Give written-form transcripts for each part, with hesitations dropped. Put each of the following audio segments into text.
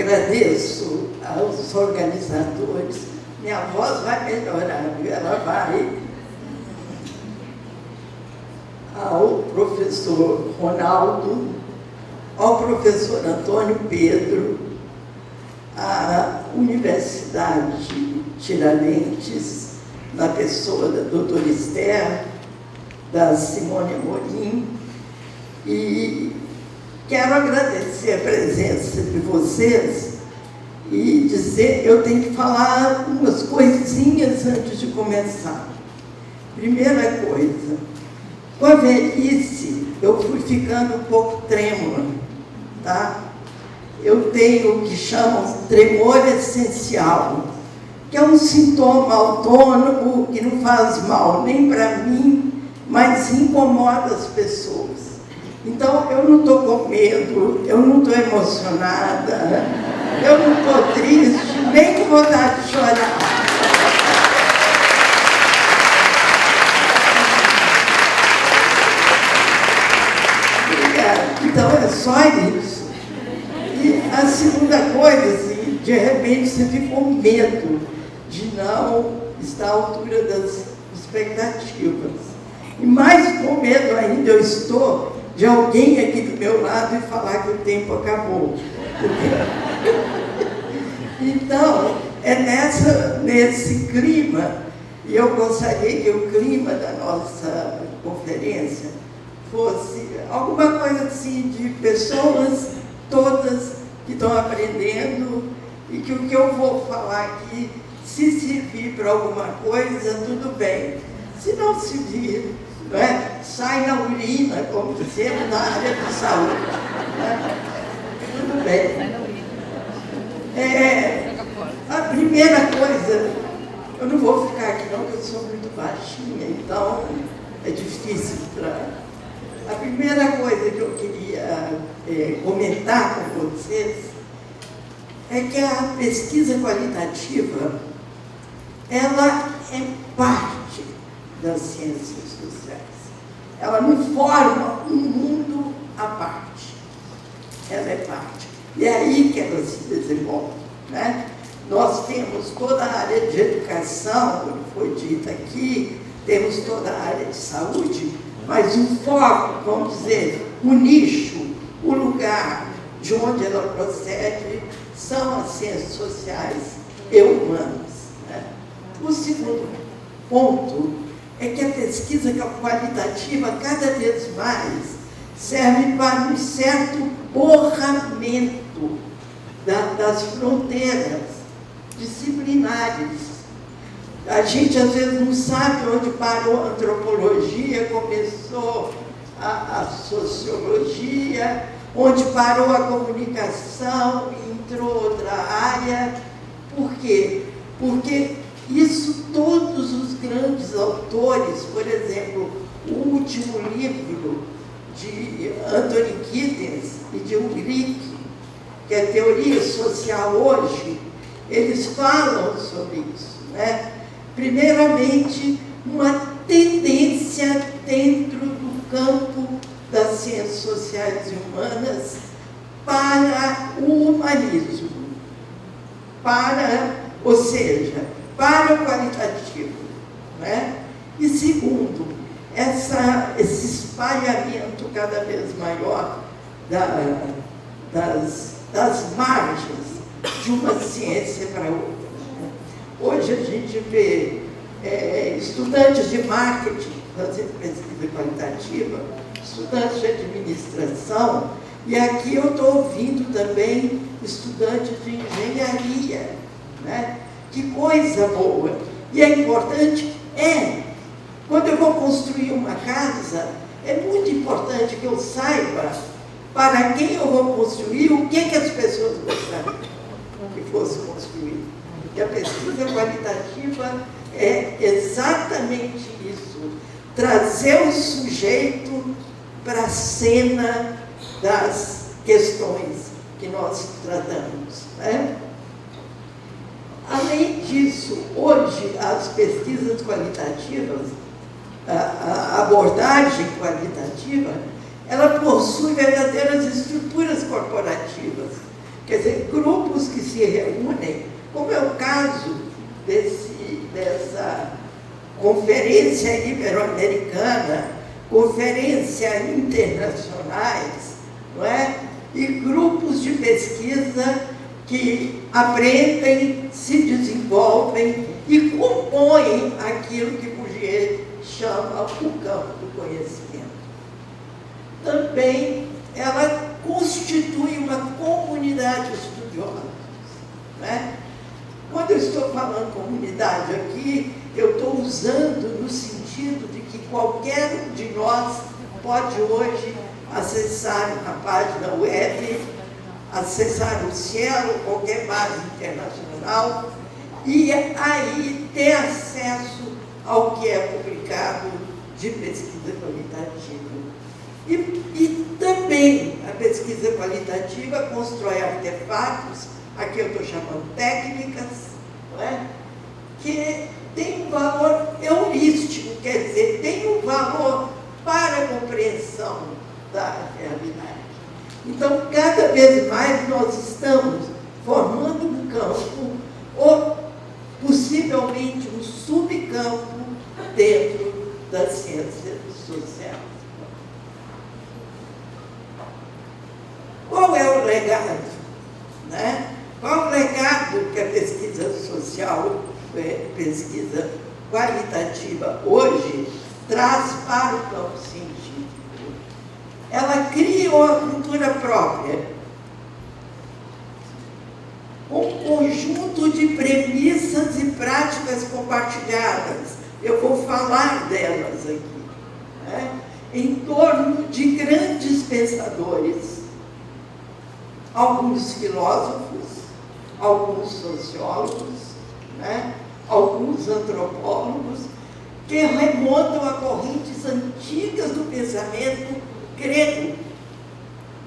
agradeço aos organizadores. Minha voz vai melhorar, ela vai. Ao professor Ronaldo, ao professor Antônio Pedro, à Universidade Tiradentes, na pessoa da doutora Esther, da Simone Amorim, e quero agradecer a presença de vocês e dizer, eu tenho que falar umas coisinhas antes de começar. Primeira coisa, com a velhice, eu fui ficando um pouco trêmula, tá? Eu tenho o que chamam tremor essencial, que é um sintoma autônomo que não faz mal nem para mim, mas incomoda as pessoas. Então, eu não estou com medo, eu não estou emocionada, eu não estou triste, nem com vontade de chorar. Então, é só isso. E a segunda coisa, assim, de repente você fica com medo de não estar à altura das expectativas. E mais com medo ainda eu estou de alguém aqui do meu lado e falar que o tempo acabou. Então, é nesse clima, e eu gostaria que o clima da nossa conferência fosse alguma coisa assim de pessoas todas que estão aprendendo e que o que eu vou falar aqui, se servir para alguma coisa, tudo bem. Se não servir, não é? Sai na urina, como dizemos na área de saúde. Né? Tudo bem. A primeira coisa, eu não vou ficar aqui não, porque eu sou muito baixinha, então é difícil para... A primeira coisa que eu queria comentar com vocês é que a pesquisa qualitativa, ela é parte das ciências sociais. Ela não forma um mundo à parte. Ela é parte. E é aí que ela se desenvolve, né? Nós temos toda a área de educação, como foi dito aqui, temos toda a área de saúde, mas o foco, vamos dizer, o nicho, o lugar de onde ela procede, são as ciências sociais e humanas. Né? O segundo ponto é que a pesquisa qualitativa, cada vez mais, serve para um certo borramento das fronteiras disciplinares. A gente, às vezes, não sabe onde parou a antropologia, começou a sociologia, onde parou a comunicação, entrou outra área. Por quê? Porque isso todos os grandes autores, por exemplo, o último livro de Anthony Giddens e de Ulrich, que é Teoria Social Hoje, eles falam sobre isso, né? Primeiramente, uma tendência dentro do campo das ciências sociais e humanas para o humanismo, ou seja, para o qualitativo, né? E segundo, esse espalhamento cada vez maior das margens de uma ciência para outra. Hoje a gente vê estudantes de marketing fazendo pesquisa qualitativa, estudantes de administração, e aqui eu estou ouvindo também estudantes de engenharia, né? Que coisa boa! E é importante, quando eu vou construir uma casa, é muito importante que eu saiba para quem eu vou construir, o que as pessoas gostariam que fosse construído. Porque a pesquisa qualitativa é exatamente isso, trazer o sujeito para a cena das questões que nós tratamos, né? Além disso, hoje as pesquisas qualitativas, a abordagem qualitativa, ela possui verdadeiras estruturas corporativas, Quer dizer, grupos que se reúnem, como é o caso dessa Conferência Ibero-Americana, conferências internacionais, não é? E grupos de pesquisa que aprendem, se desenvolvem e compõem aquilo que Bourdieu chama o campo do conhecimento. Também ela constitui uma comunidade estudiosa, né? Quando eu estou falando comunidade aqui, eu estou usando no sentido de que qualquer um de nós pode hoje acessar uma página web, acessar o Cielo, qualquer base internacional, e aí ter acesso ao que é publicado de pesquisa qualitativa. E também a pesquisa qualitativa constrói artefatos, aqui eu estou chamando técnicas, não é? Que tem um valor heurístico, quer dizer, tem um valor para a compreensão da realidade. Então, cada vez mais nós estamos formando um campo, ou possivelmente um subcampo dentro das ciências sociais. Qual é o legado? Né? Qual o legado que a pesquisa social, pesquisa qualitativa hoje traz para o campo científico? Ela cria uma cultura própria, um conjunto de premissas e práticas compartilhadas. Eu vou falar delas aqui, né? Em torno de grandes pensadores, alguns filósofos, alguns sociólogos, né? Alguns antropólogos, que remontam a correntes antigas do pensamento grego,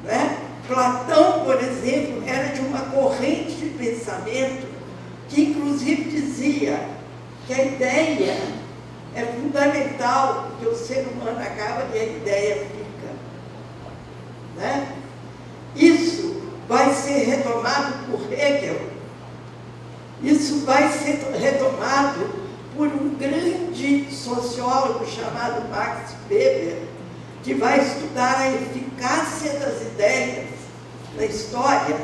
né? Platão, por exemplo, era de uma corrente de pensamento que inclusive dizia que a ideia é fundamental, porque o ser humano acaba e a ideia fica, né? Isso vai ser retomado por Hegel, isso vai ser retomado por um grande sociólogo chamado Max Weber, que vai estudar a eficácia das ideias na história.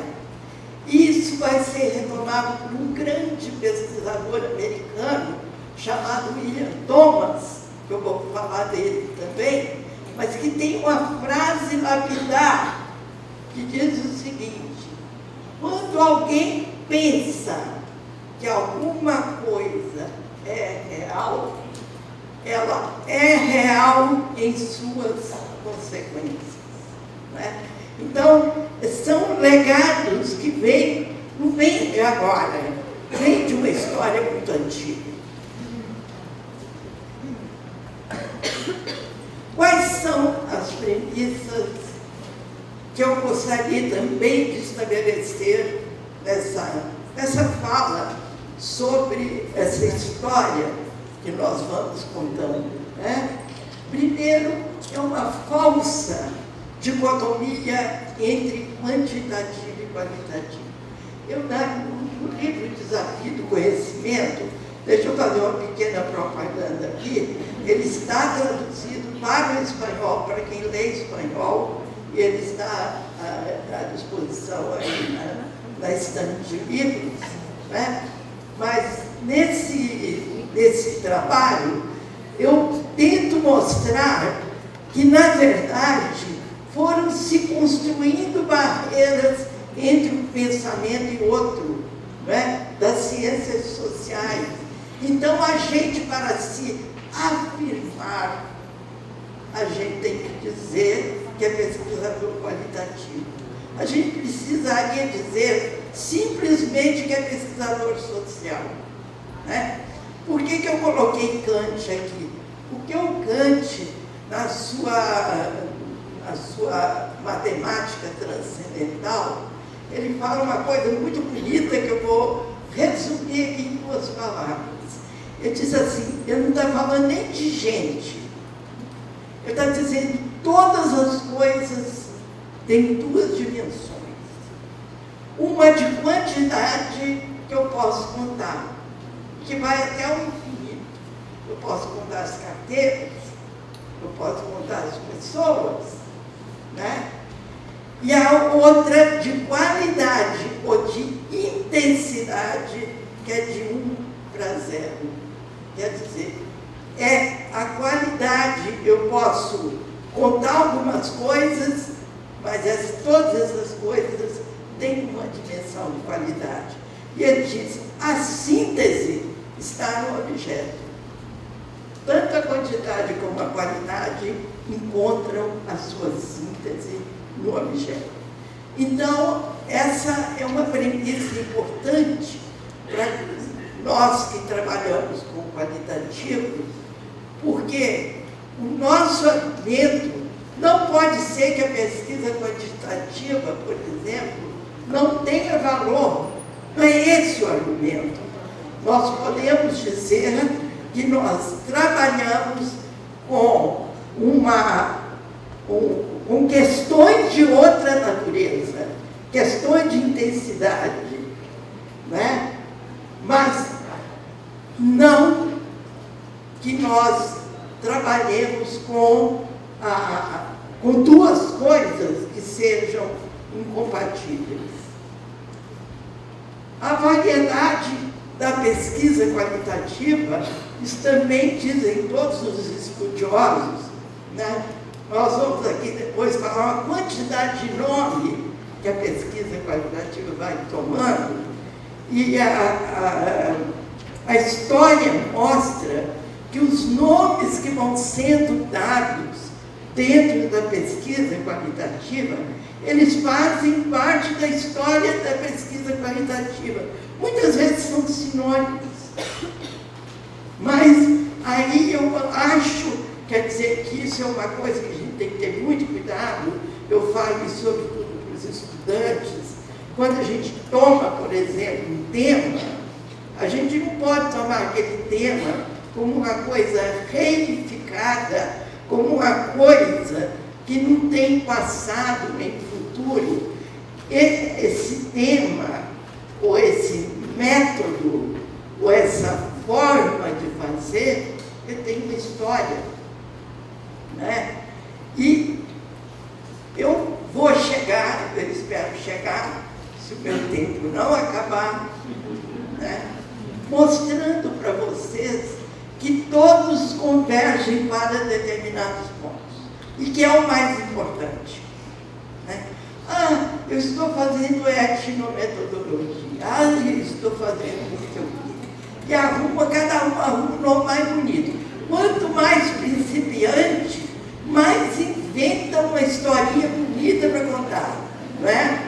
Isso vai ser retomado por um grande pesquisador americano chamado William Thomas, que eu vou falar dele também, mas que tem uma frase lapidar que diz o seguinte: quando alguém pensa que alguma coisa é real, ela é real em suas consequências, né? Então, são legados que vêm, não vêm de agora, vêm de uma história muito antiga. Quais são as premissas que eu gostaria também de estabelecer nessa fala sobre essa história que nós vamos contando, né? Primeiro, é uma falsa dicotomia entre quantitativo e qualitativo. No livro Desafio do Conhecimento, deixa eu fazer uma pequena propaganda aqui, ele está traduzido para o espanhol, para quem lê espanhol, e ele está à disposição aí na estante de livros, né? Mas nesse trabalho, eu tento mostrar que, na verdade, foram se construindo barreiras entre um pensamento e outro, né? Das ciências sociais. Então, a gente, para se afirmar, a gente tem que dizer que é pesquisador qualitativo. A gente precisaria dizer simplesmente que é pesquisador social, né? Por que eu coloquei Kant aqui? Porque o Kant, na sua matemática transcendental, ele fala uma coisa muito bonita que eu vou resumir aqui em 2 palavras. Ele diz assim, ele não está falando nem de gente, ele está dizendo que todas as coisas têm 2 dimensões. Uma uma de quantidade que eu posso contar, que vai até o infinito. Eu posso contar as carteiras, eu posso contar as pessoas, né? E a outra de qualidade ou de intensidade, que é de 1 para 0. Quer dizer, a qualidade, eu posso contar algumas coisas, mas todas essas coisas têm uma dimensão de qualidade. E ele diz, a síntese está no objeto. Tanto a quantidade como a qualidade encontram a sua síntese no objeto. Então, essa é uma premissa importante para nós que trabalhamos com qualitativo, porque o nosso argumento não pode ser que a pesquisa quantitativa, por exemplo, não tenha valor. Não é esse o argumento. Nós podemos dizer que nós trabalhamos com questões de outra natureza, questões de intensidade, né? Mas não que nós trabalhemos com duas coisas que sejam incompatíveis. A variedade da pesquisa qualitativa, isso também dizem todos os estudiosos, né? Nós vamos aqui depois falar uma quantidade de nome que a pesquisa qualitativa vai tomando, e a história mostra que os nomes que vão sendo dados dentro da pesquisa qualitativa, eles fazem parte da história da pesquisa qualitativa. Muitas vezes são sinônimos. Mas aí eu acho, quer dizer, que isso é uma coisa que a gente tem que ter muito cuidado. Eu falo isso sobretudo para os estudantes. Quando a gente toma, por exemplo, um tema, a gente não pode tomar aquele tema como uma coisa reificada, como uma coisa que não tem passado nem futuro. Esse tema, ou esse método, ou essa forma de fazer, ele tem uma história, né? E eu vou chegar, eu espero chegar, se o meu tempo não acabar, né? Mostrando para vocês que todos convergem para determinados pontos, e que é o mais importante, né? Eu estou fazendo etnometodologia, eu estou fazendo não sei o quê. E cada um arruma um nome mais bonito. Quanto mais principiante, mais inventa uma historinha bonita para contar, não é?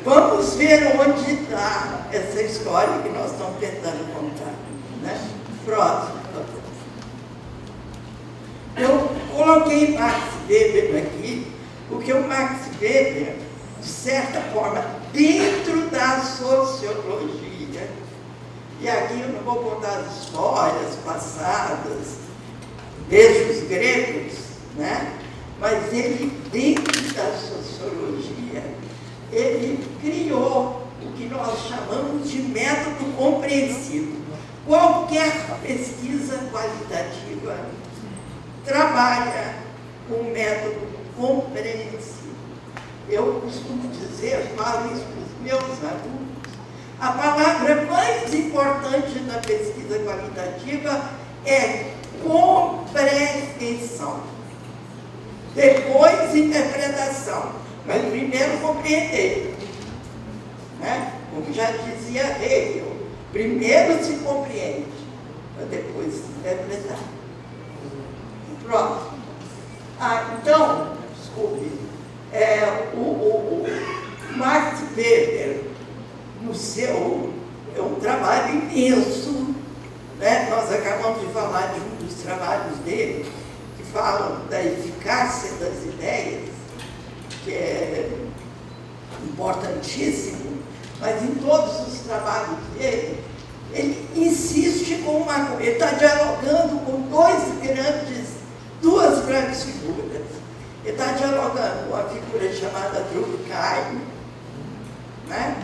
Vamos ver onde está essa história que nós estamos tentando contar, né? Próximo. Eu coloquei Max Weber aqui, porque o Max Weber, de certa forma, dentro da sociologia, e aqui eu não vou contar as histórias passadas, desde os gregos, né? Mas ele, dentro da sociologia, ele criou o que nós chamamos de método compreensivo. Qualquer pesquisa qualitativa trabalha com método compreensivo. Eu costumo dizer, falo isso para os meus alunos, a palavra mais importante da pesquisa qualitativa é compreensão. Depois, interpretação. Mas primeiro compreender, né? Como já dizia Hegel, primeiro se compreende, para depois se interpretar. Próximo. Então, desculpe, o Max Weber, no seu, é um trabalho imenso, né? Nós acabamos de falar de um dos trabalhos dele, que falam da eficácia das ideias, que é importantíssimo, mas em todos os trabalhos dele, ele insiste com uma coisa, ele está dialogando com duas grandes figuras. Ele está dialogando com uma figura chamada Durkheim, né?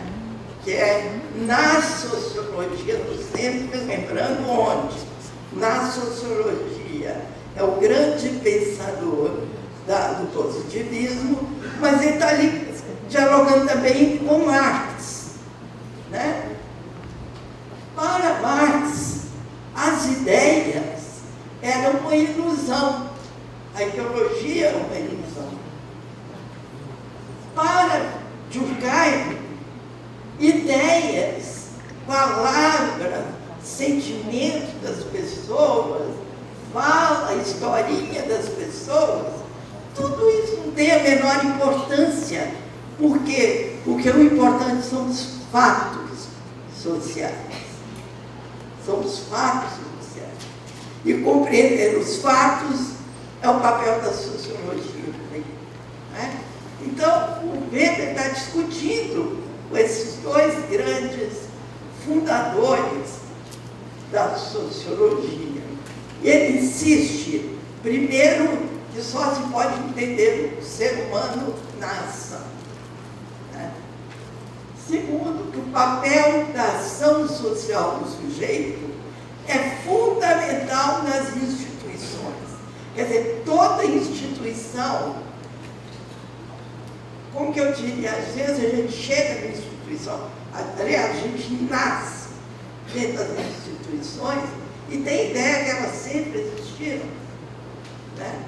que é na sociologia, estou sempre lembrando onde, na sociologia, é o grande pensador do positivismo, mas ele está ali dialogando também com Marx, né? Para Marx, as ideias eram uma ilusão, a ideologia era uma ilusão. Para Durkheim, ideias, palavras, sentimentos das pessoas, fala, a historinha das pessoas, tudo isso não tem a menor importância. Por quê? Porque o importante são os fatos sociais. São os fatos sociais. E compreender os fatos é o papel da sociologia. Né? Então, o Weber está discutindo com esses dois grandes fundadores da sociologia. E ele insiste, primeiro, que só se pode entender o ser humano na ação. Né? Segundo, que o papel da ação social do sujeito é fundamental nas instituições. Quer dizer, toda instituição, como que eu diria, às vezes a gente chega na instituição, aliás, a gente nasce dentro das instituições e tem ideia que elas sempre existiram. Né?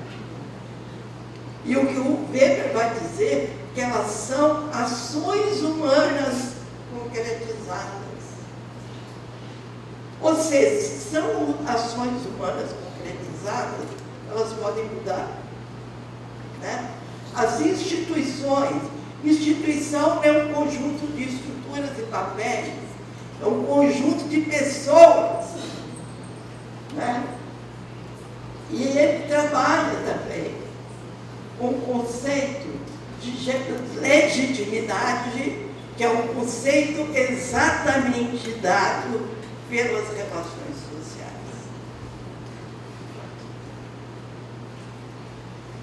E o que o Weber vai dizer que elas são ações humanas concretizadas. Ou seja, se são ações humanas concretizadas, elas podem mudar. Né? As instituições, instituição é um conjunto de estruturas e papéis, é um conjunto de pessoas. Né? E ele trabalha também com o conceito de legitimidade, que é um conceito exatamente dado pelas relações sociais.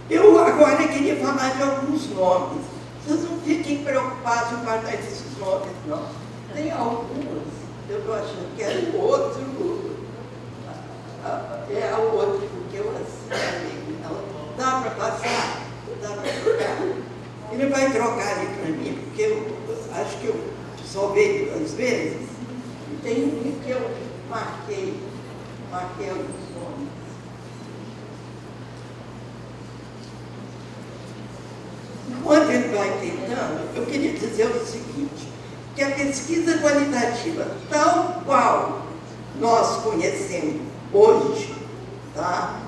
Eu agora queria falar de alguns nomes. Vocês não fiquem preocupados em guardar esses nomes, não. Tem alguns, eu estou achando que é o outro, porque eu assinei. Dá para passar? Dá para trocar? Ele vai trocar ali para mim, porque eu acho que eu só vejo às vezes. E tem um que eu marquei alguns nomes. Enquanto ele vai tentando, eu queria dizer o seguinte, que a pesquisa qualitativa, tal qual nós conhecemos hoje, tá?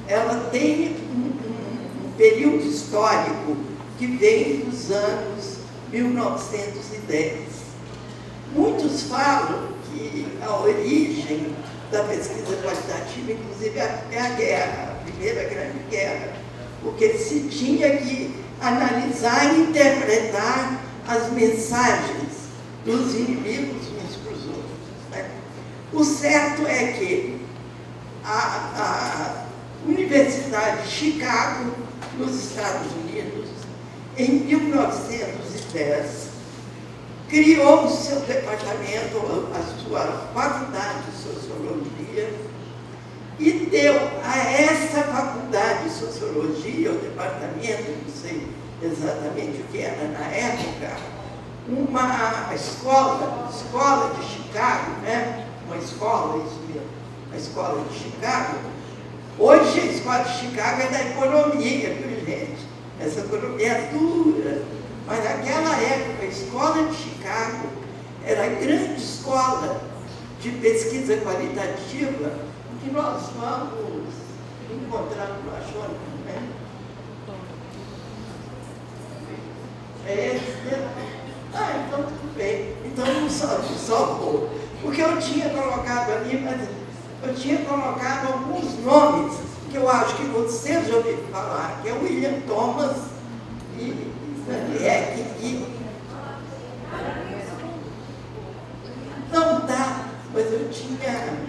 Ela tem um período histórico que vem dos anos 1910. Muitos falam que a origem da pesquisa qualitativa, inclusive, é a guerra, a Primeira Grande Guerra, porque se tinha que analisar e interpretar as mensagens dos inimigos uns para os outros. Né? O certo é que a Universidade de Chicago, nos Estados Unidos, em 1910, criou o seu departamento, a sua faculdade de sociologia, e deu a essa faculdade de sociologia, o departamento, não sei exatamente o que era na época, uma escola de Chicago, né? Uma escola, isso mesmo, a escola de Chicago. Hoje a escola de Chicago é da economia, viu, gente? Essa economia é dura, mas naquela época a escola de Chicago era a grande escola de pesquisa qualitativa que nós vamos encontrar no Achônico, né? Então tudo bem. Então não salvou. Porque eu tinha colocado ali, mas eu tinha colocado alguns nomes que eu acho que vocês já ouviram falar, que é William Thomas e Zaniek e... Não dá, mas eu tinha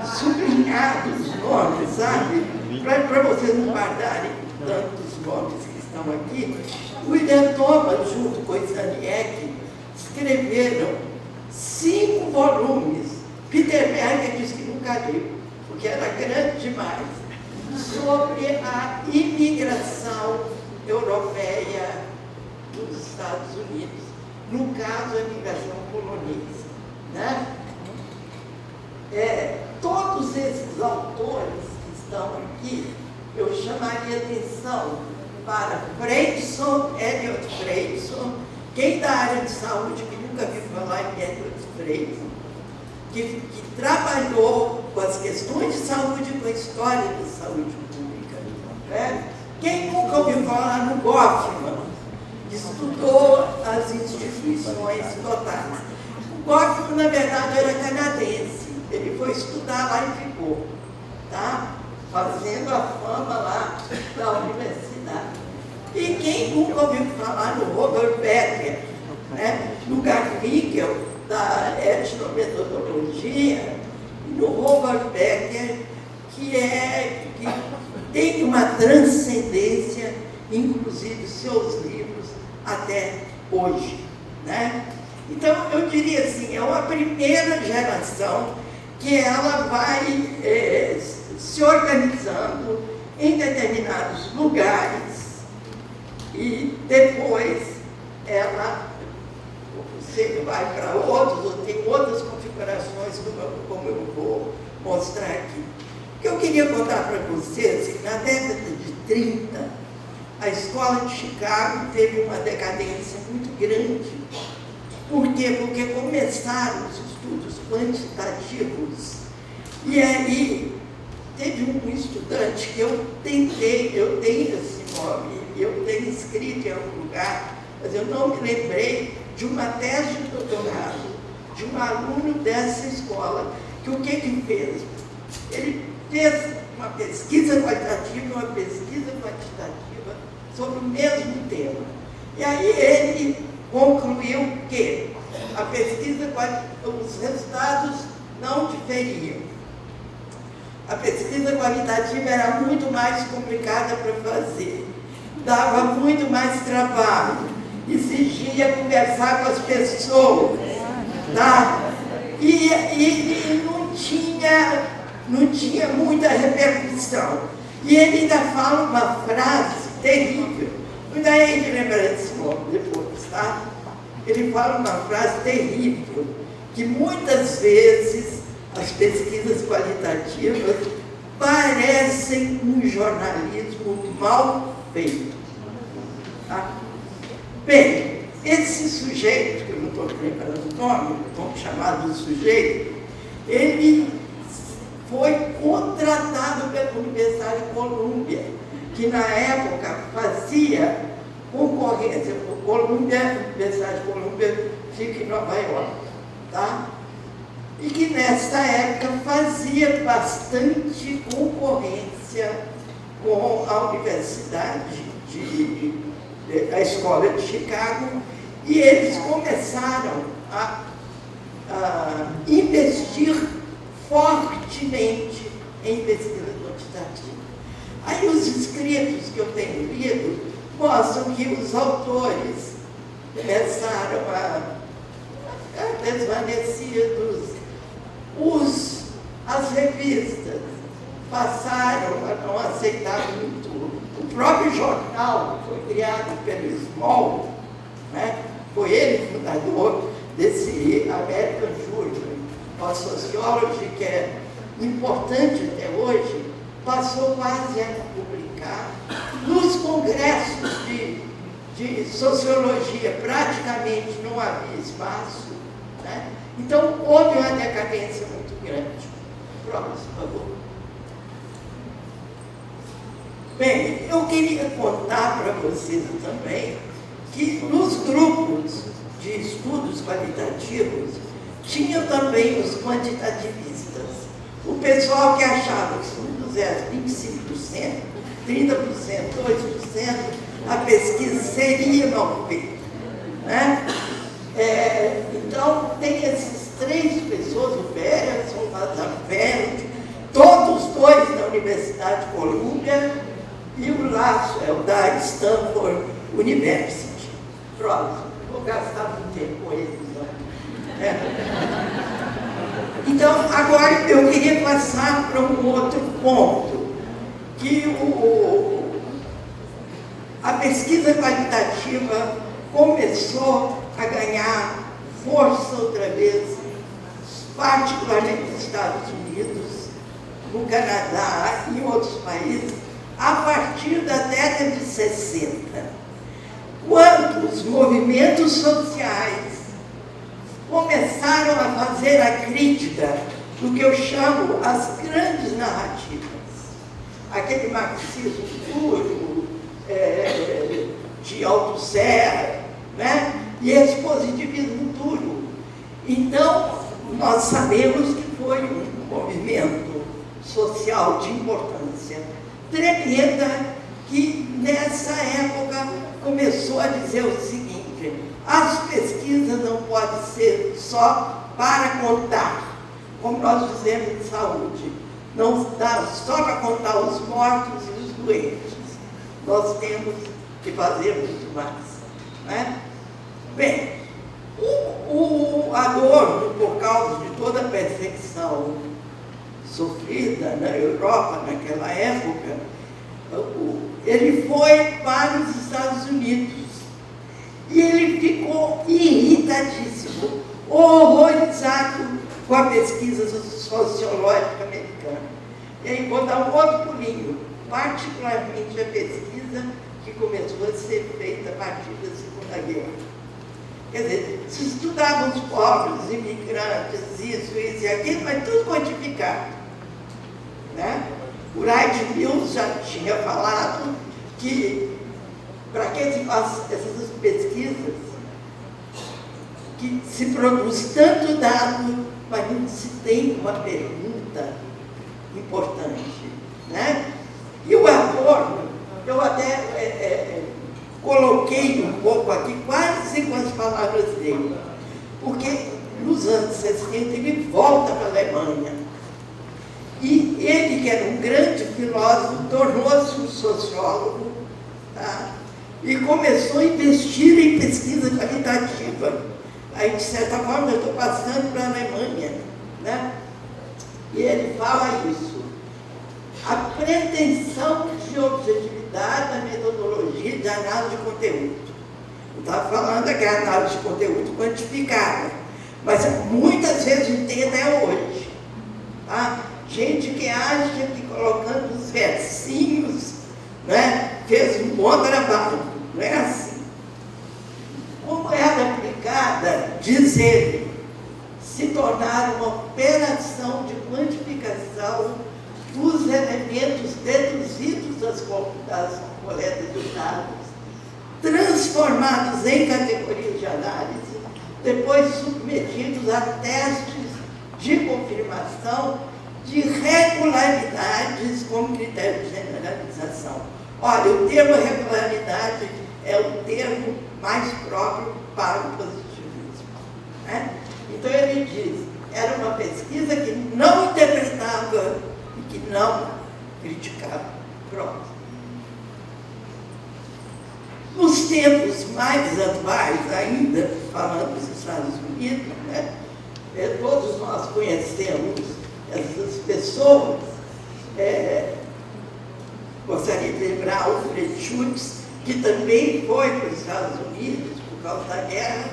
sublinhado os nomes, sabe? Para vocês não guardarem tantos nomes que estão aqui. William Thomas, junto com Zaniek, escreveram 5 volumes. Peter Berger disse que nunca leu, porque era grande demais, sobre a imigração europeia dos Estados Unidos, no caso, a imigração polonesa, né? Todos esses autores que estão aqui, eu chamaria atenção para Freidson, Elliot Freidson, quem da área de saúde que nunca viu falar em Elliot Freidson, que trabalhou com as questões de saúde e com a história da saúde pública. Né? Quem nunca ouviu falar no Goffman, que estudou as instituições totais. O Goffman, na verdade, era canadense. Ele foi estudar lá e ficou, tá? Fazendo a fama lá da universidade. E quem nunca ouviu falar no Robert Becker, né? No Garfinkel, da etnometodologia, e no Robert Becker, que tem uma transcendência, inclusive seus livros, até hoje. Né? Então, eu diria assim, é uma primeira geração que ela vai se organizando em determinados lugares e depois ela você vai para outros, ou tem outras configurações, como eu vou mostrar aqui. O que eu queria contar para vocês é que na década de 30, a escola de Chicago teve uma decadência muito grande. Por quê? Porque começaram os estudos quantitativos. E aí, teve um estudante que eu tenho esse nome, eu tenho escrito em algum lugar, mas eu não me lembrei de uma tese de doutorado de um aluno dessa escola, que o que fez? Ele fez uma pesquisa qualitativa e uma pesquisa quantitativa sobre o mesmo tema. E aí ele concluiu que a pesquisa, os resultados não diferiam. A pesquisa qualitativa era muito mais complicada para fazer, dava muito mais trabalho, exigia conversar com as pessoas, tá? E não tinha muita repercussão. E ele ainda fala uma frase terrível, ainda hei de lembrar desse nome depois, tá? Ele fala uma frase terrível, que muitas vezes as pesquisas qualitativas parecem um jornalismo mal feito. Tá? Bem, esse sujeito, que eu não estou lembrando o nome, vamos chamar de sujeito, ele foi contratado pela Universidade de Colômbia, que na época fazia concorrência. A Universidade de Colômbia fica em Nova York, tá? E que nessa época fazia bastante concorrência com a Universidade a Escola de Chicago, e eles começaram a investir fortemente em pesquisa quantitativa. Aí os escritos que eu tenho lido mostram que os autores começaram a ficar desvanecidos, as revistas passaram a não aceitar muito. O próprio jornal, que foi criado pelo Small, né? Foi ele fundador desse American Journal, uma sociologia que é importante até hoje, passou quase a publicar. Nos congressos de sociologia, praticamente não havia espaço, né? Então, houve uma decadência muito grande. Próximo, por favor. Bem, eu queria contar para vocês também que nos grupos de estudos qualitativos tinham também os quantitativistas. O pessoal que achava que os estudos eram 25%, 30%, 2%, a pesquisa seria mal feita. Né? Então, tem essas 3 pessoas, o Bergson, o Mazafeld, todos 2 da Universidade de Colômbia, e o Lasswell, da Stanford University. Próximo, vou gastar muito tempo com eles. né? Então, agora eu queria passar para um outro ponto, que a pesquisa qualitativa começou a ganhar força outra vez, particularmente nos Estados Unidos, no Canadá e em outros países, a partir da década de 60, quando os movimentos sociais começaram a fazer a crítica do que eu chamo as grandes narrativas, aquele marxismo puro, de Althusser, né? E esse positivismo duro. Então, nós sabemos que foi um movimento social de importância tremenda, que nessa época começou a dizer o seguinte: as pesquisas não podem ser só para contar, como nós dizemos em saúde, não dá só para contar os mortos e os doentes, nós temos que fazer muito mais, né? Bem, o Adorno, por causa de toda a perseguição sofrida na Europa naquela época, ele foi para os Estados Unidos e ele ficou irritadíssimo, horrorizado com a pesquisa sociológica americana. E aí vou dar um outro pulinho, particularmente a pesquisa que começou a ser feita a partir da Segunda Guerra. Quer dizer, se estudavam os pobres, imigrantes, isso e aquilo, mas tudo quantificado, né? O Wright Mills já tinha falado que, para que essas pesquisas, que se produz tanto dado, mas não se tem uma pergunta importante, né? E o Adorno, eu até coloquei um pouco aqui, quase com as palavras dele, porque nos anos 60 ele volta para a Alemanha. E ele, que era um grande filósofo, tornou-se um sociólogo, tá? E começou a investir em pesquisa qualitativa. Aí, de certa forma, eu estou passando para a Alemanha, né? E ele fala isso. A pretensão de objetividade da metodologia de análise de conteúdo. Eu estava falando aqui a análise de conteúdo quantificada, mas muitas vezes tem até hoje, tá? Gente que acha que colocando os versinhos, né, fez um bom trabalho. Não é assim. Como era aplicada, diz ele, se tornar uma operação de quantificação dos elementos deduzidos das coletas de dados, transformados em categorias de análise, depois submetidos a testes de confirmação de regularidades como critério de generalização. Olha, o termo regularidade é o termo mais próprio para o positivismo, né? Então ele diz, era uma pesquisa que não interpretava e que não criticava. Pronto. Nos tempos mais atuais, ainda falando dos Estados Unidos, né, todos nós conhecemos essas pessoas. Gostaria de lembrar o Alfred Schutz, que também foi para os Estados Unidos por causa da guerra,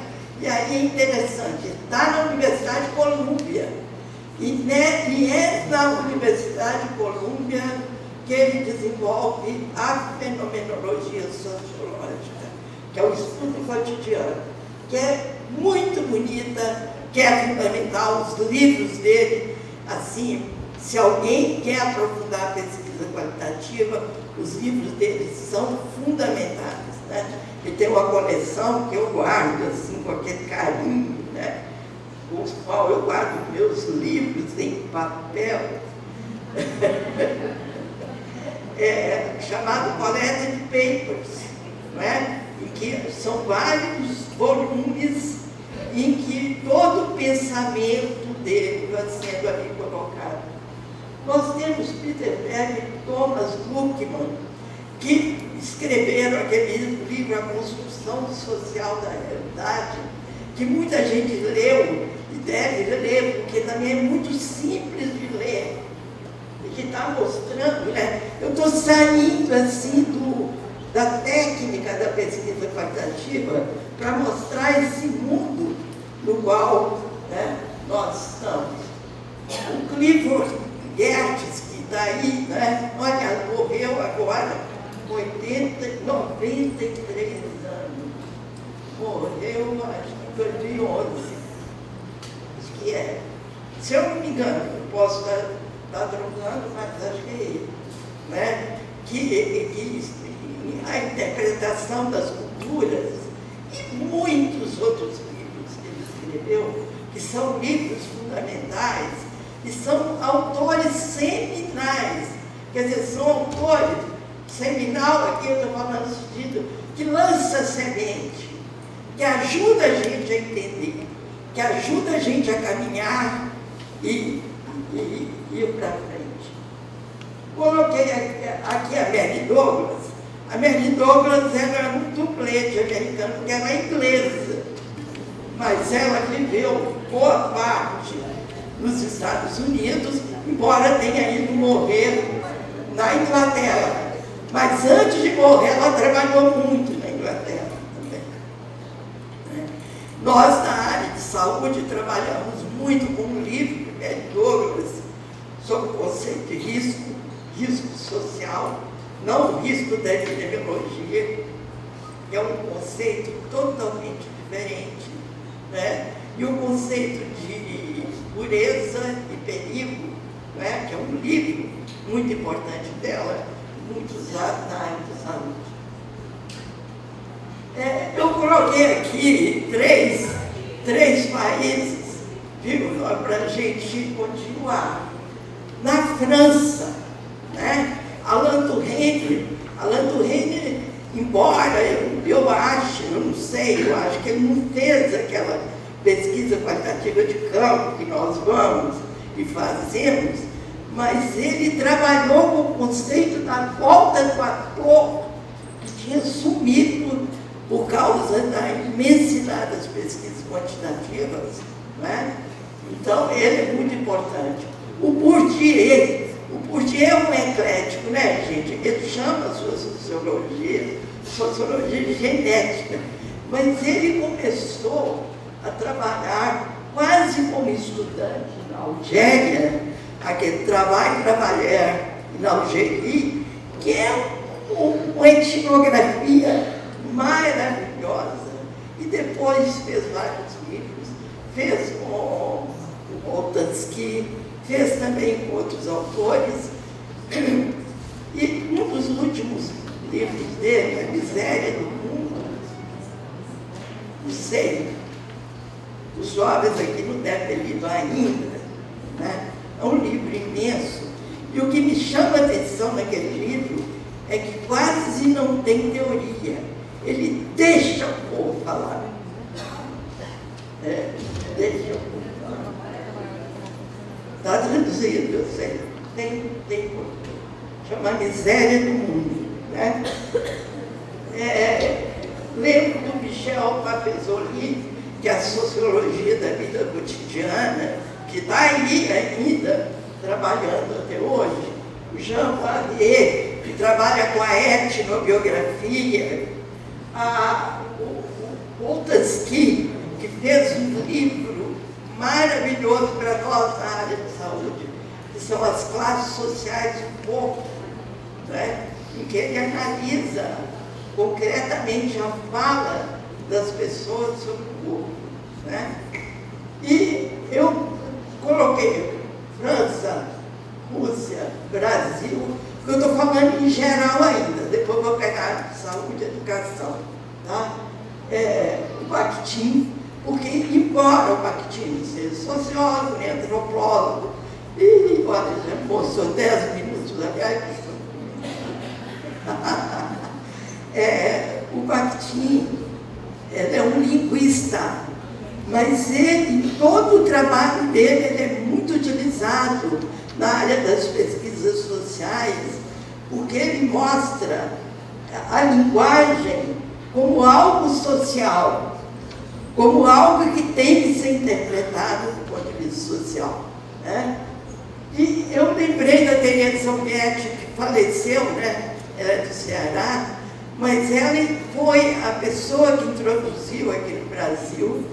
e aí é interessante, está na Universidade de Colômbia, e é na Universidade de Colômbia que ele desenvolve a fenomenologia sociológica, que é o estudo cotidiano, que é muito bonita, que é fundamental. Os livros dele, assim, se alguém quer aprofundar a pesquisa qualitativa, os livros dele são fundamentais, né? Ele tem uma coleção que eu guardo, assim, com aquele carinho, né? Com os qual eu guardo meus livros em papel, chamado Collected Papers, não é? Em que são vários volumes em que todo o pensamento dele vai sendo ali colocado. Nós temos Peter Berg e Thomas Luckmann, que escreveram aquele livro A Construção Social da Realidade, que muita gente leu deve ler, porque também é muito simples de ler. Que está mostrando, né? Eu estou saindo assim da técnica da pesquisa qualitativa para mostrar esse mundo no qual, né, nós estamos. O Clifford Geertz, que está aí, né? Olha, morreu agora com 93 anos. Morreu, acho que em 2011. Acho que é. Se eu não me engano, eu posso estar trocando, mas acho que é ele, né? Que a interpretação das culturas e muitos outros livros que ele escreveu, que são livros fundamentais, e são autores seminais, quer dizer, são autores, seminal aqui eu estou falando no sentido, que lança semente, que ajuda a gente a entender, que ajuda a gente a caminhar e ir para frente. Coloquei aqui a Mary Douglas. A Mary Douglas era um dublete americano, porque ela é inglesa, mas ela viveu boa parte nos Estados Unidos, embora tenha ido morrer na Inglaterra. Mas antes de morrer, ela trabalhou muito na Inglaterra também. Nós, na área de saúde, trabalhamos muito com um livro de Mary Douglas sobre o conceito de risco social, não o risco da epidemiologia, que é um conceito totalmente diferente, né? E o conceito de pureza e perigo, né? Que é um livro muito importante dela, muito usado na área de saúde. Eu coloquei aqui três países, viu, para a gente continuar. Na França, né? Alain Touraine, embora eu acho, eu não sei, eu acho que ele não fez aquela pesquisa qualitativa de campo que nós vamos e fazemos, mas ele trabalhou com o conceito da volta do ator, que tinha sumido por causa da imensidade das pesquisas quantitativas, né? Então, ele é muito importante. O Bourdieu é um eclético, né, gente? Ele chama a sua sociologia genética, mas ele começou a trabalhar quase como estudante na Algéria, aquele trabalho na Algéria, que é uma etnografia maravilhosa. E depois fez vários livros, fez com o Boltanski, fez também com outros autores, e um dos últimos livros dele, A Miséria do Mundo, não sei, os jovens aqui não devem ter lido ainda, né? É um livro imenso, e o que me chama a atenção naquele livro é que quase não tem teoria, ele deixa o povo falar, deixa o povo falar. Está traduzido, eu sei. Tem chama Miséria do Mundo, né? Lembro do Michel Papezoli, que é a sociologia da vida cotidiana, que está aí ainda, trabalhando até hoje. O Jean Vallée, que trabalha com a etnobiografia. O Boltanski, que fez um livro maravilhoso para nós na área de saúde, que são as classes sociais do corpo, né? Em que ele analisa concretamente a fala das pessoas sobre o corpo, né? E eu coloquei França, Rússia, Brasil, porque eu estou falando em geral ainda, depois vou pegar saúde e educação, tá? O Bakhtin, porque, embora o Bakhtin seja sociólogo, antropólogo, e olha, já mostrou 10 minutos, aliás, o Bakhtin é um linguista, mas ele, todo o trabalho dele, ele é muito utilizado na área das pesquisas sociais, porque ele mostra a linguagem como algo social, como algo que tem que ser interpretado do ponto de vista social, né? E eu lembrei da Teresa Salviati, que faleceu, né? Ela é do Ceará, mas ela foi a pessoa que introduziu aqui no Brasil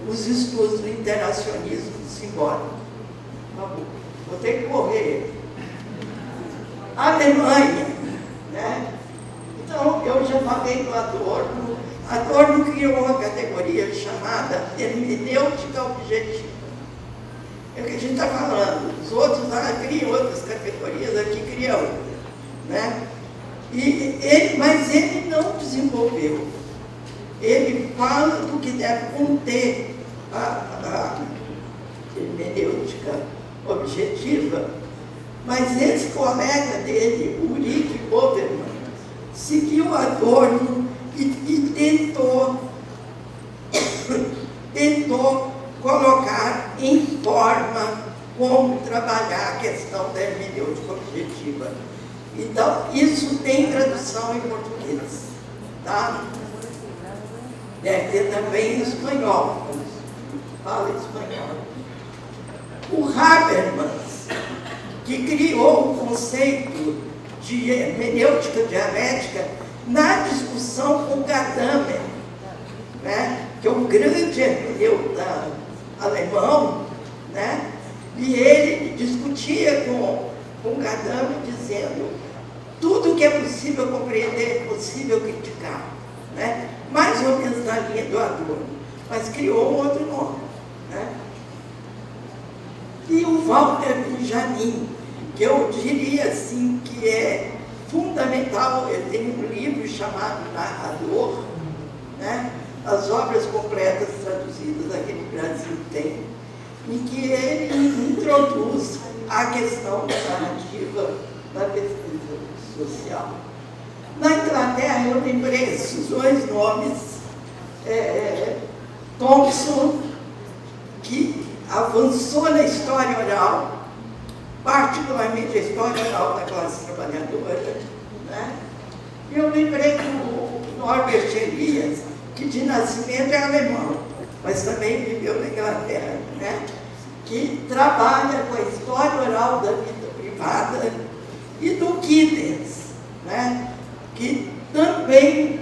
os estudos do interacionismo simbólico. Vou ter que correr. A Alemanha, né? Então, eu já falei do Adorno. Adorno criou uma categoria chamada hermenêutica objetiva. É o que a gente está falando. Os outros lá criam outras categorias, aqui criam outras, né? Mas ele não desenvolveu. Ele fala do que deve conter a hermenêutica objetiva, mas esse colega dele, Ulrich Obermann, seguiu Adorno e tentou colocar em forma como trabalhar a questão da hermenêutica objetiva. Então, isso tem tradução em português, tá? Deve ter também em espanhol, fala espanhol. O Habermas, que criou o conceito de hermenêutica dialética na discussão com Gadamer, né? Que é um grande hermeneuta alemão, né? E ele discutia com Gadamer dizendo: tudo que é possível compreender é possível criticar, né? Mais ou menos na linha do Adorno, mas criou um outro nome, né? E o Walter Benjamin, que eu diria assim que é fundamental, ele tem um livro chamado Narrador, né? As obras completas traduzidas aqui no Brasil tem, em que ele introduz a questão da narrativa da pesquisa social. Na Inglaterra, eu lembrei esses dois nomes, Thompson, que avançou na história oral, particularmente a história oral da classe trabalhadora, né? E eu lembrei do Norbert Elias, que de nascimento é alemão, mas também viveu na Inglaterra, né? Que trabalha com a história oral da vida privada, e do Giddens, né? Que também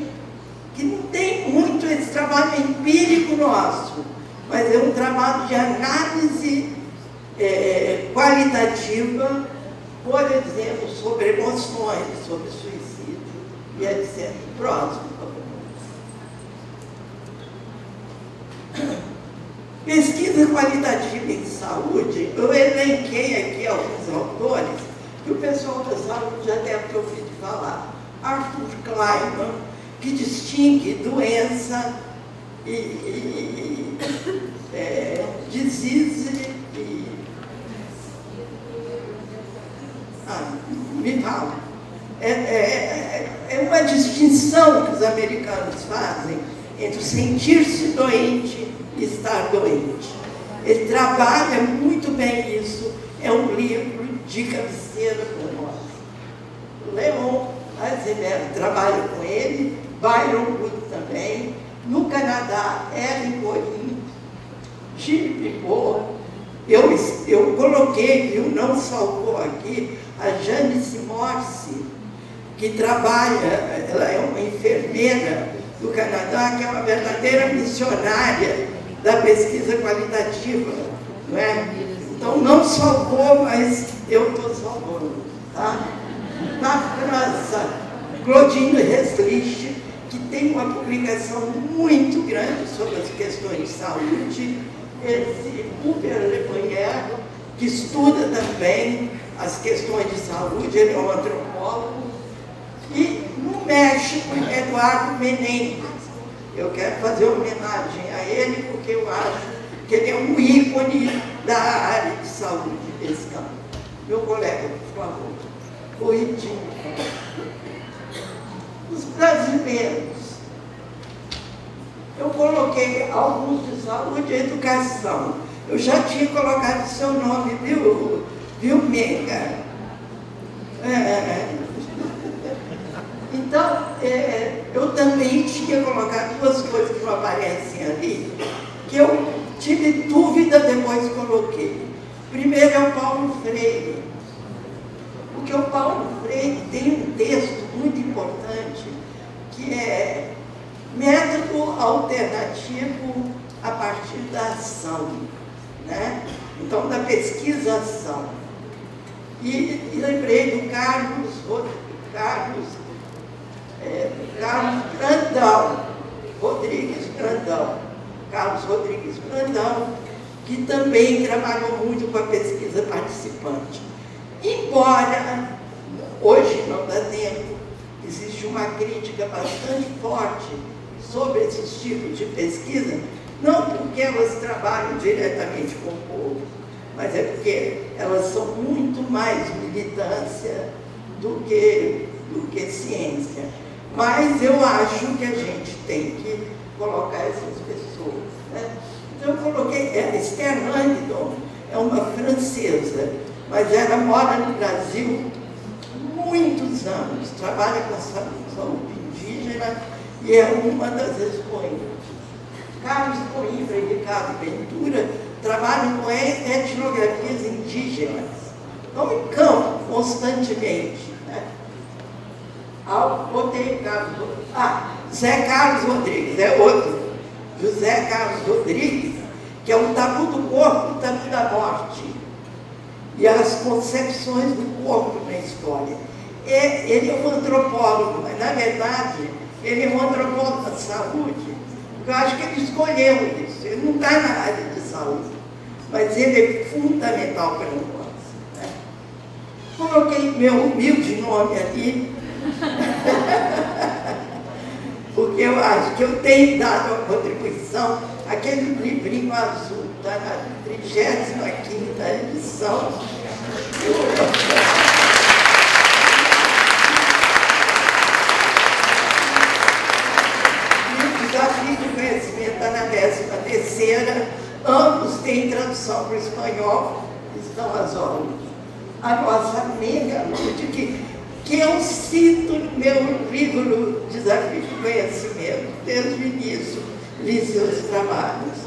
não tem muito esse trabalho empírico nosso, mas é um trabalho de análise qualitativa, por exemplo, sobre emoções, sobre suicídio e etc. Próximo, por favor. Pesquisa qualitativa em saúde, eu elenquei aqui alguns autores que o pessoal da saúde já deve ter ouvido falar. Arthur Kleinman, que distingue doença disease e... me fala. É uma distinção que os americanos fazem entre sentir-se doente e estar doente. Ele trabalha muito bem isso, é um livro de cabeceira para nós. Leon Azevedo trabalha com ele, Byron Wood também. No Canadá, Ellen Corin, Gilles Pipot. Eu coloquei, viu, não salvou aqui, a Janice Morse, que trabalha, ela é uma enfermeira do Canadá, que é uma verdadeira missionária da pesquisa qualitativa, não é? Então, não salvou, mas eu estou salvando, tá? Na França, Claudine Reslich, que tem uma publicação muito grande sobre as questões de saúde, esse Hubert Lemonnier, que estuda também as questões de saúde, ele é um antropólogo. E no México, Eduardo Menendez. Eu quero fazer homenagem a ele, porque eu acho que ele é um ícone da área de saúde desse campo. Meu colega, por favor, corridinho. Os brasileiros. Eu coloquei alguns de saúde e educação. Eu já tinha colocado o seu nome, viu Menga? Então, eu também tinha colocado duas coisas que não aparecem ali, que eu tive dúvida, depois coloquei. Primeiro é o Paulo Freire, porque o Paulo Freire tem um texto muito importante, que é método alternativo a partir da ação, né? Então, da pesquisação. E lembrei do Carlos Rodrigues Brandão, que também trabalhou muito com a pesquisa participante. Embora hoje não dá tempo, existe uma crítica bastante forte sobre esses tipos de pesquisa, não porque elas trabalham diretamente com o povo, mas é porque elas são muito mais militância do que ciência. Mas eu acho que a gente tem que colocar essas pessoas, né? Então eu coloquei, Esther Langdon é uma francesa, mas ela mora no Brasil há muitos anos, trabalha com a saúde indígena e é uma das expoentes. Carlos Coimbra e Ricardo Ventura trabalham com etnografias indígenas, estão em campo constantemente, né? Botei José Carlos Rodrigues, é outro. José Carlos Rodrigues, que é o tabu do corpo e o tabu da morte, e as concepções do corpo na história. Ele é um antropólogo, mas, na verdade, ele é um antropólogo da saúde. Eu acho que ele escolheu isso. Ele não está na área de saúde, mas ele é fundamental para nós, né? Coloquei meu humilde nome ali, porque eu acho que eu tenho dado uma contribuição. Aquele livrinho azul está na 35ª edição. O Desafio de Conhecimento está na 13ª. Ambos têm tradução para o espanhol, estão as obras. A nossa amiga Lúdia, que eu cito no meu livro Desafio de Conhecimento, desde o início, li seus trabalhos.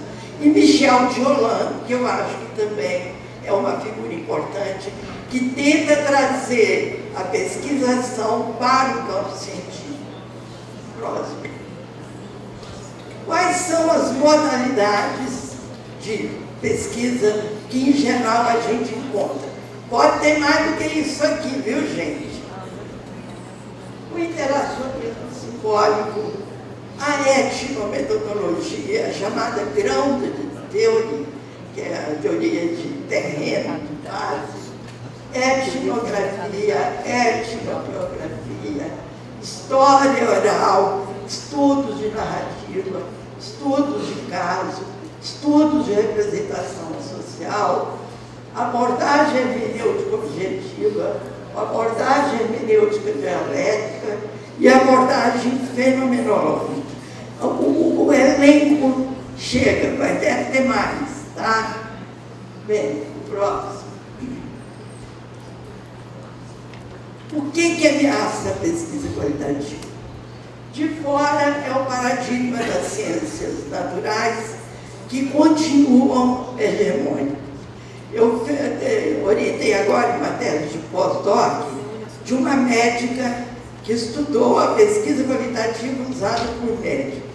E Michel de Holanda, que eu acho que também é uma figura importante, que tenta trazer a pesquisação para o campo científico. Próximo. Quais são as modalidades de pesquisa que, em geral, a gente encontra? Pode ter mais do que isso aqui, viu, gente? O interacionismo simbólico, a etnometodologia, chamada ground theory, que é a teoria de terreno, de base, etnografia, etnobiografia, história oral, estudos de narrativa, estudos de caso, estudos de representação social, abordagem hermenêutica objetiva, abordagem hermenêutica dialética e abordagem fenomenológica. O elenco chega, vai ter mais, tá? Bem, o próximo. O que ameaça a pesquisa qualitativa? De fora é o paradigma das ciências naturais que continuam hegemônicos. Eu orientei agora em matéria de pós-doc de uma médica que estudou a pesquisa qualitativa usada por médicos.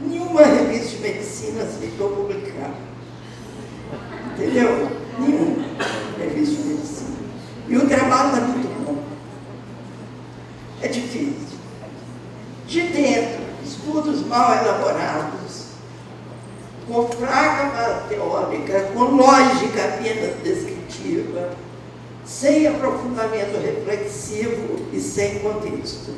Nenhuma revista de medicina aceitou publicar. Entendeu? Nenhuma revista de medicina. E o trabalho está muito bom. É difícil. De dentro, estudos mal elaborados, com fraca base teórica, com lógica apenas descritiva, sem aprofundamento reflexivo e sem contexto.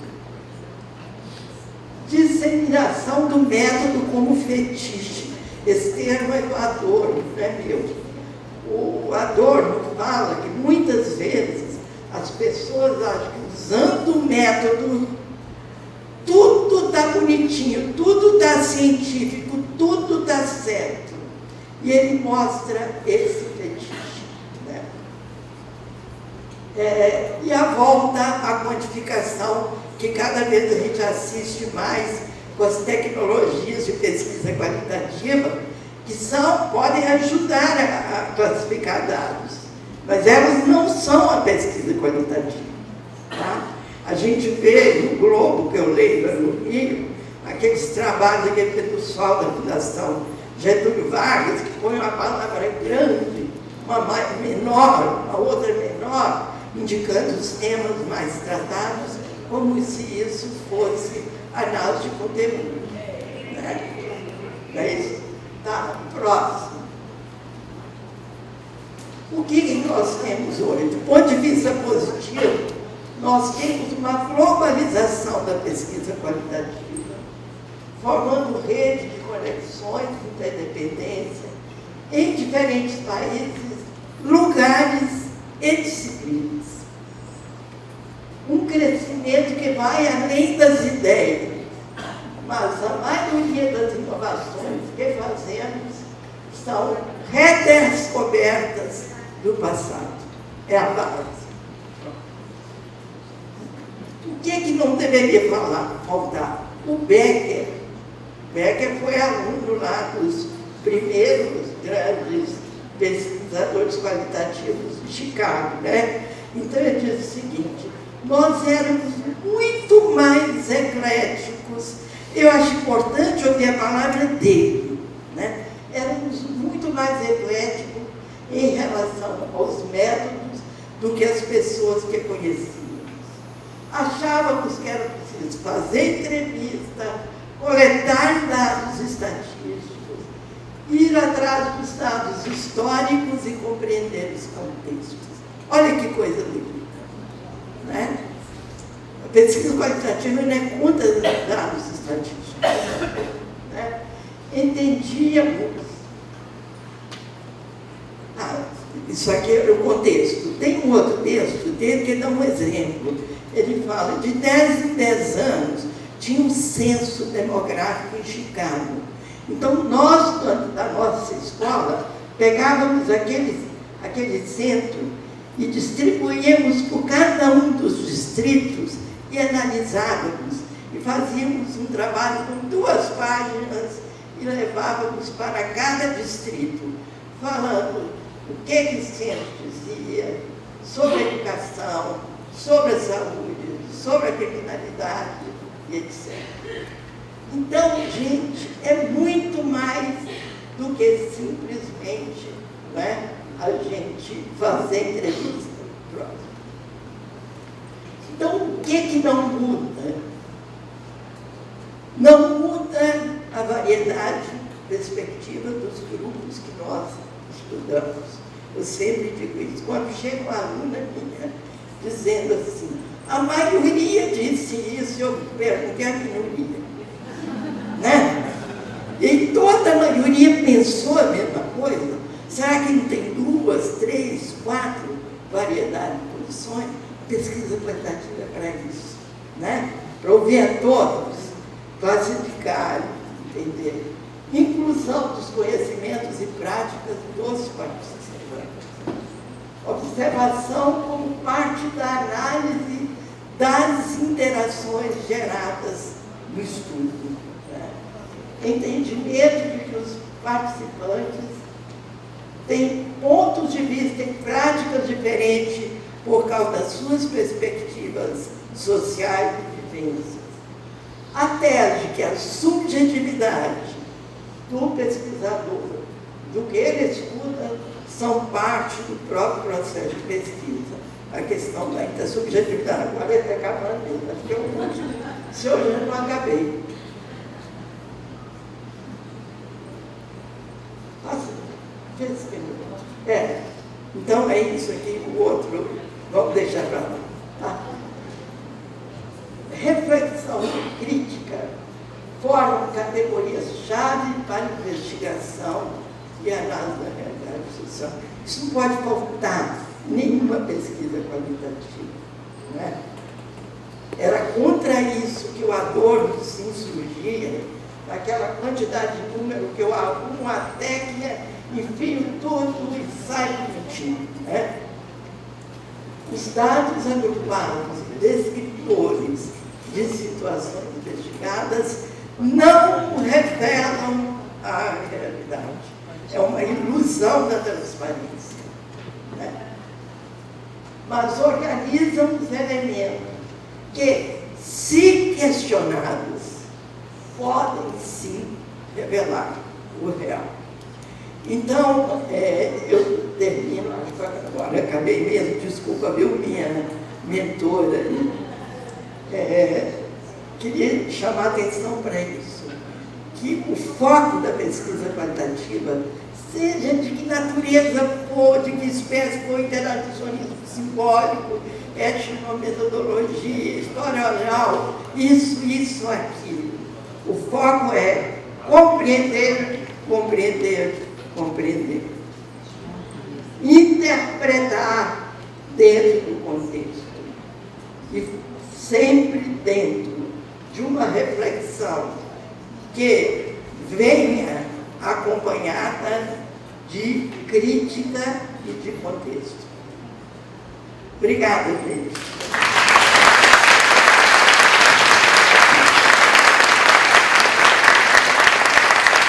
Disseminação do método como fetiche. Esse termo é do Adorno, não é meu. O Adorno fala que muitas vezes as pessoas acham que usando o método tudo está bonitinho, tudo está científico, tudo está certo. E ele mostra esse fetiche, né? E a volta à quantificação, que cada vez a gente assiste mais com as tecnologias de pesquisa qualitativa, que podem ajudar a classificar dados, mas elas não são a pesquisa qualitativa. Tá? A gente vê no Globo, que eu leio no Rio, aqueles trabalhos daquele pessoal da Fundação Getúlio Vargas, que põe uma palavra grande, uma mais menor, a outra menor, indicando os temas mais tratados, como se isso fosse análise de conteúdo. Né? É isso? Tá, próximo. O que nós temos hoje? Do ponto de vista positivo, nós temos uma globalização da pesquisa qualitativa, formando rede de conexões de interdependência em diferentes países, lugares e disciplinas. Um crescimento que vai além das ideias, mas a maioria das inovações que fazemos são redescobertas do passado. É a base. O que não deveria faltar? O Becker. Becker foi aluno lá dos primeiros grandes pesquisadores qualitativos de Chicago, né? Então ele diz o seguinte: nós éramos muito mais ecléticos. Eu acho importante ouvir a palavra dele, né? Éramos muito mais ecléticos em relação aos métodos do que as pessoas que conhecíamos. Achávamos que era preciso fazer entrevista, coletar dados estatísticos, ir atrás dos dados históricos e compreender os contextos. Olha que coisa linda, né? A pesquisa qualitativa não é contra os dados estatísticos, né? Entendíamos. Isso aqui é o contexto. Tem um outro texto dele que dá um exemplo. Ele fala, de 10 em 10 anos, tinha um censo demográfico em Chicago. Então, nós, da nossa escola, pegávamos aquele centro e distribuíamos por cada um dos distritos e analisávamos. E fazíamos um trabalho com 2 páginas e levávamos para cada distrito, falando o que o centro dizia sobre a educação, sobre a saúde, sobre a criminalidade e etc. Então, gente, é muito mais do que simplesmente, né, a gente fazer entrevista. Então, o que não muda? Não muda a variedade perspectiva dos grupos que nós estudamos. Eu sempre digo isso. Quando chega uma aluna minha dizendo assim, a maioria disse isso, eu pergunto, que é a minoria? Né? E toda a maioria pensou a mesma coisa. Será que não tem 2, 3, 4 variedades de posições? Pesquisa qualitativa para isso, né? Para ouvir a todos, classificar, entender. Inclusão dos conhecimentos e práticas dos participantes. Observação como parte da análise das interações geradas no estudo. Né? Entendimento de que os participantes têm pontos de vista e práticas diferentes por causa das suas perspectivas sociais e vivências. A tese de que a subjetividade do pesquisador, do que ele estuda, são parte do próprio processo de pesquisa. A questão da subjetividade, agora está acabando mesmo, acho que é o último, se hoje eu não acabei. Então é isso aqui, o outro, vamos deixar para lá. Tá? Reflexão crítica formam categorias-chave para investigação e análise da realidade social. Isso não pode faltar em nenhuma pesquisa qualitativa. Né? Era contra isso que o Adorno se insurgia, naquela quantidade de número que eu arrumo a técnica, enfio tudo e saio mentindo. Né? Os dados agrupados de descritores de situações investigadas não revelam a realidade. É uma ilusão da transparência, né? Mas organizam os elementos que, se questionados, podem sim revelar o real. Então, eu termino agora, acabei mesmo, desculpa, viu, minha mentora, queria chamar a atenção para isso, que o foco da pesquisa qualitativa, seja de que natureza for, de que espécie for, interacionismo simbólico, etnometodologia, história oral, isso, aquilo. O foco é compreender, compreender, compreender. Interpretar dentro do contexto. E sempre dentro de uma reflexão que venha acompanhada de crítica e de contexto. Obrigada, gente.